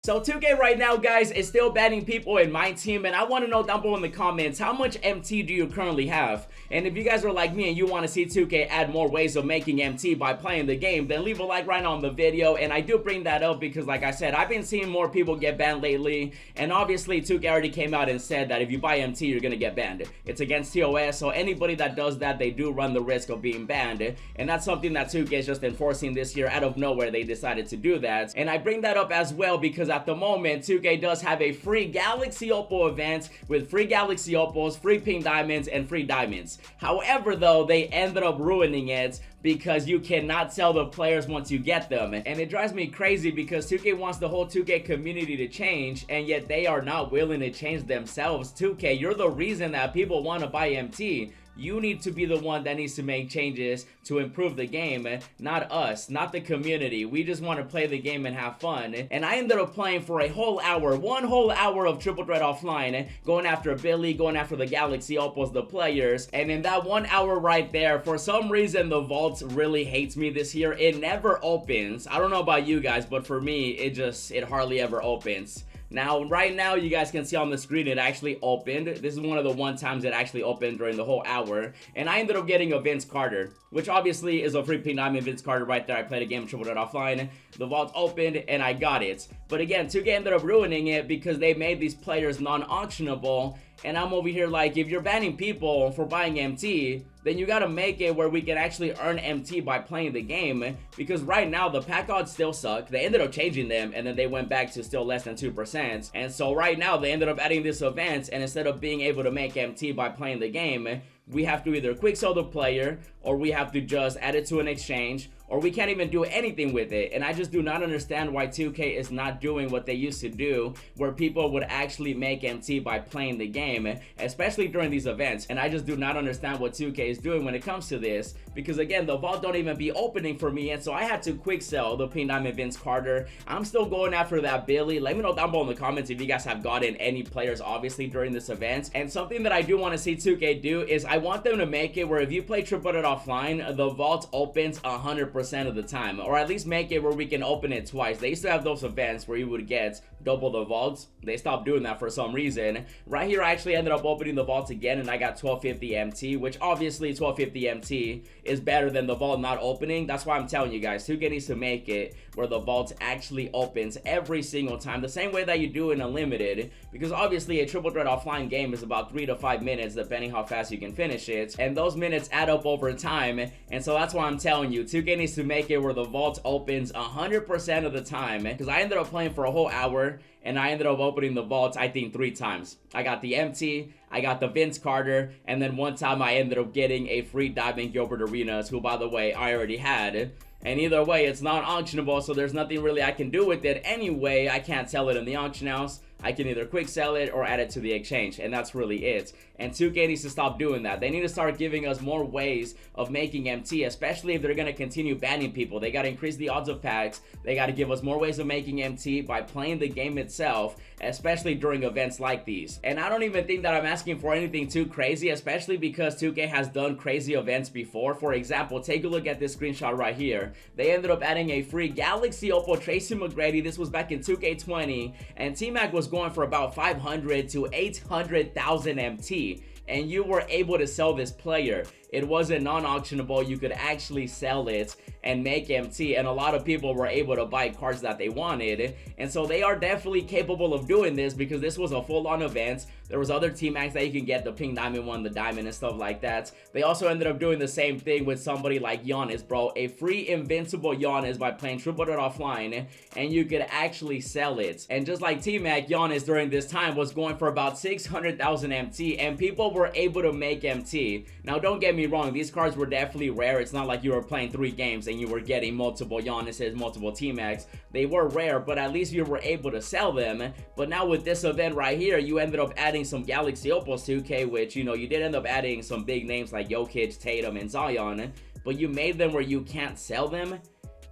So 2K right now, guys, is still banning people in my team, and I want to know down below in the comments, how much MT do you currently have? And if you guys are like me and you want to see 2K add more ways of making MT by playing the game, then leave a like right now on the video. And I do bring that up because, like I said, I've been seeing more people get banned lately, and obviously 2K already came out and said that if you buy MT, you're gonna get banned. It's against TOS, so anybody that does that, they do run the risk of being banned, and that's something that 2K is just enforcing this year. Out of nowhere, they decided to do that, and I bring that up as well because at the moment 2K does have a free Galaxy Opal event with free Galaxy Opals, free pink diamonds, and free diamonds. However, though, they ended up ruining it because you cannot sell the players once you get them, and it drives me crazy because 2K wants the whole 2K community to change, and yet they are not willing to change themselves. 2K, you're the reason that people want to buy MT. You need to be the one that needs to make changes to improve the game, not us, not the community. We just want to play the game and have fun. And I ended up playing for a whole hour, one whole hour of Triple Threat offline, going after Billy, going after the Galaxy Opals, the players. And in that 1 hour right there, for some reason, the vault really hates me this year. It never opens. I don't know about you guys, but for me, it hardly ever opens. Now, right now, you guys can see on the screen it actually opened. This is one of the times it actually opened during the whole hour. And I ended up getting a Vince Carter, which obviously is a free pink diamond Vince Carter right there. I played a game of Triple Threat offline. The vault opened and I got it. But again, 2K ended up ruining it because they made these players non-auctionable. And I'm over here like, if you're banning people for buying MT, then you gotta make it where we can actually earn MT by playing the game, because right now the pack odds still suck. They ended up changing them and then they went back to still less than 2%. And so right now they ended up adding this event, and instead of being able to make MT by playing the game, we have to either quick sell the player, or we have to just add it to an exchange, or we can't even do anything with it. And I just do not understand why 2K is not doing what they used to do, where people would actually make MT by playing the game, especially during these events. And I just do not understand what 2K is doing when it comes to this, because again, the vault don't even be opening for me, and so I had to quick sell the pink diamond Vince Carter. I'm still going after that Billy. Let me know down below in the comments if you guys have gotten any players obviously during this event. And something that I do want to see 2K do is I want them to make it where if you play Triple Threat offline, the vault opens 100% of the time, or at least make it where we can open it twice. They used to have those events where you would get double the vaults. They stopped doing that for some reason. Right here, I actually ended up opening the vault again, and I got 1250 MT, which obviously 1250 MT is better than the vault not opening. That's why I'm telling you guys, 2K needs to make it where the vault actually opens every single time, the same way that you do in Unlimited, because obviously a Triple Threat offline game is about 3 to 5 minutes depending how fast you can finish it, and those minutes add up over time. And so that's why I'm telling you, 2K needs to make it where the vault opens 100% of the time, because I ended up playing for a whole hour and I ended up opening the vault, I think 3 times. I got the MT, I got the Vince Carter, and then one time I ended up getting a free Diamond Gilbert Arenas, who by the way I already had. And either way, it's not auctionable, so there's nothing really I can do with it anyway. I can't sell it in the auction house. I can either quick sell it or add it to the exchange, and that's really it. And 2K needs to stop doing that. They need to start giving us more ways of making MT, especially if they're going to continue banning people. They got to increase the odds of packs. They got to give us more ways of making MT by playing the game itself, especially during events like these. And I don't even think that I'm asking for anything too crazy, especially because 2K has done crazy events before. For example, take a look at this screenshot right here. They ended up adding a free Galaxy Opal Tracy McGrady. This was back in 2K20, and T-Mac was going for about 500 to 800,000 MT, and you were able to sell this player. It wasn't non-auctionable. You could actually sell it and make MT, and a lot of people were able to buy cards that they wanted. And so they are definitely capable of doing this, because this was a full-on event. There was other T-Max that you can get, the pink diamond one, the diamond, and stuff like that. They also ended up doing the same thing with somebody like Giannis, bro. A free invincible Giannis by playing Triple Threat offline, and you could actually sell it. And just like T-Mac, Giannis during this time was going for about 600,000 MT, and people were able to make MT. Now, don't get me wrong, these cards were definitely rare. It's not like you were playing 3 games and you were getting multiple Giannis's, multiple T-Max. They were rare, but at least you were able to sell them. But now with this event right here, you ended up adding some Galaxy Opals 2K, which, you know, you did end up adding some big names like Jokic, Tatum, and Zion, but you made them where you can't sell them.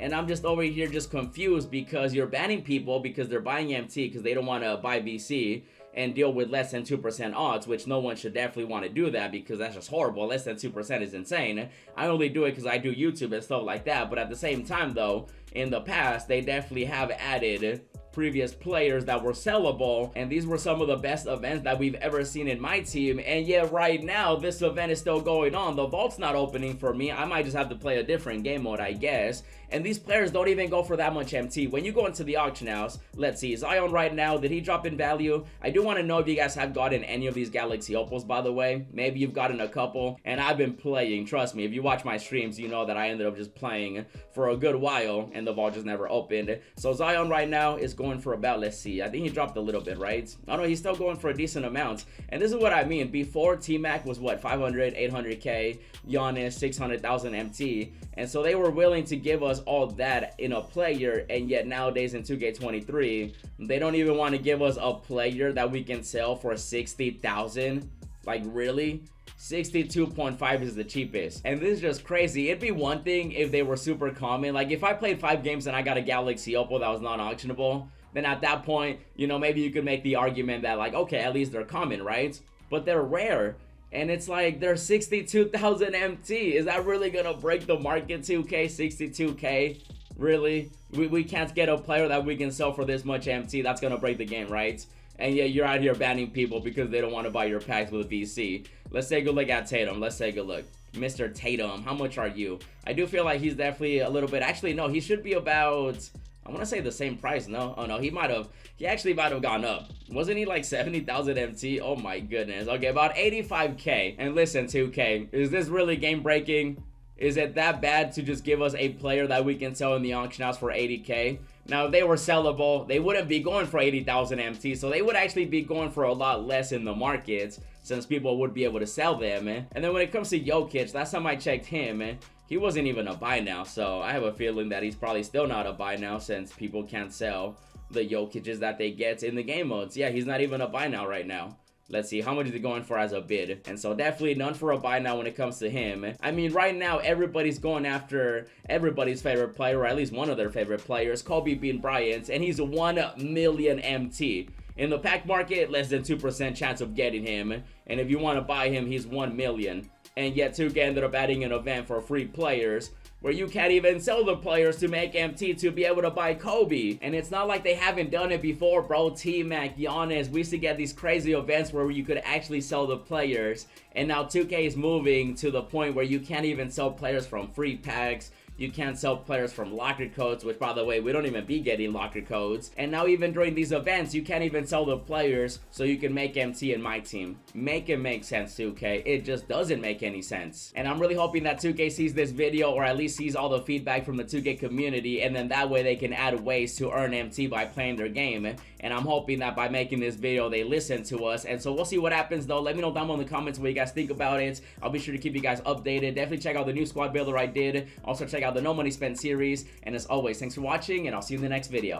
And I'm just over here just confused, because you're banning people because they're buying MT because they don't want to buy VC and deal with less than 2% odds, which no one should definitely want to do that, because that's just horrible. Less than 2% is insane. I only do it because I do YouTube and stuff like that, but at the same time though, in the past, they definitely have added previous players that were sellable, and these were some of the best events that we've ever seen in my team. And yet right now this event is still going on. The vault's not opening for me. I might just have to play a different game mode, I guess. And these players don't even go for that much MT. When you go into the auction house, let's see, Zion right now, did he drop in value? I do want to know if you guys have gotten any of these Galaxy Opals, by the way. Maybe you've gotten a couple, and I've been playing. Trust me, if you watch my streams, you know that I ended up just playing for a good while, and the vault just never opened. So Zion right now is going for about, let's see, I think he dropped a little bit, right? Oh no, he's still going for a decent amount. And this is what I mean. Before, T-Mac was what, 500, 800k, Giannis, 600,000 MT. And so they were willing to give us all that in a player, and yet nowadays in 2K23, they don't even want to give us a player that we can sell for 60,000. Like, really? 62.5 is the cheapest, and this is just crazy. It'd be one thing if they were super common. Like, if I played 5 games and I got a Galaxy Opal that was non-auctionable, then at that point, you know, maybe you could make the argument that, like, okay, at least they're common, right? But they're rare, and it's like they're 62,000 MT. Is that really gonna break the market? 2K, 62k? Really? We can't get a player that we can sell for this much MT. That's gonna break the game, right? And yeah, you're out here banning people because they don't want to buy your packs with a VC. Let's take a look at Tatum. Let's take a look. Mr. Tatum, how much are you? I do feel like he's definitely a little bit. Actually, no, he should be about, I want to say the same price. No, oh no, he actually might have gone up. Wasn't he like 70,000 MT? Oh my goodness. Okay, about 85k. And listen, 2K, is this really game breaking? Is it that bad to just give us a player that we can sell in the auction house for 80k? Now, if they were sellable, they wouldn't be going for 80,000 MT, so they would actually be going for a lot less in the market, since people would be able to sell them. And then when it comes to Jokic, last time I checked him, he wasn't even a buy now, so I have a feeling that he's probably still not a buy now, since people can't sell the Jokic's that they get in the game modes. Yeah, he's not even a buy now right now. Let's see, how much is he going for as a bid? And so definitely none for a buy now when it comes to him. I mean, right now, everybody's going after everybody's favorite player, or at least one of their favorite players, Kobe Bryant, and he's 1 million MT. In the pack market, less than 2% chance of getting him. And if you want to buy him, he's 1 million. And yet 2K ended up adding an event for free players, where you can't even sell the players to make MT to be able to buy Kobe. And it's not like they haven't done it before, bro. T-Mac, Giannis, we used to get these crazy events where you could actually sell the players. And now 2K is moving to the point where you can't even sell players from free packs. You can't sell players from locker codes, which, by the way, we don't even be getting locker codes. And now even during these events, you can't even sell the players so you can make MT in my team. Make it make sense, 2K. It just doesn't make any sense. And I'm really hoping that 2K sees this video, or at least sees all the feedback from the 2K community, and then that way they can add ways to earn MT by playing their game. And I'm hoping that by making this video, they listen to us. And so we'll see what happens, though. Let me know down below in the comments what you guys think about it. I'll be sure to keep you guys updated. Definitely check out the new squad builder I did. Also check out the No Money Spent series. And as always, thanks for watching, and I'll see you in the next video.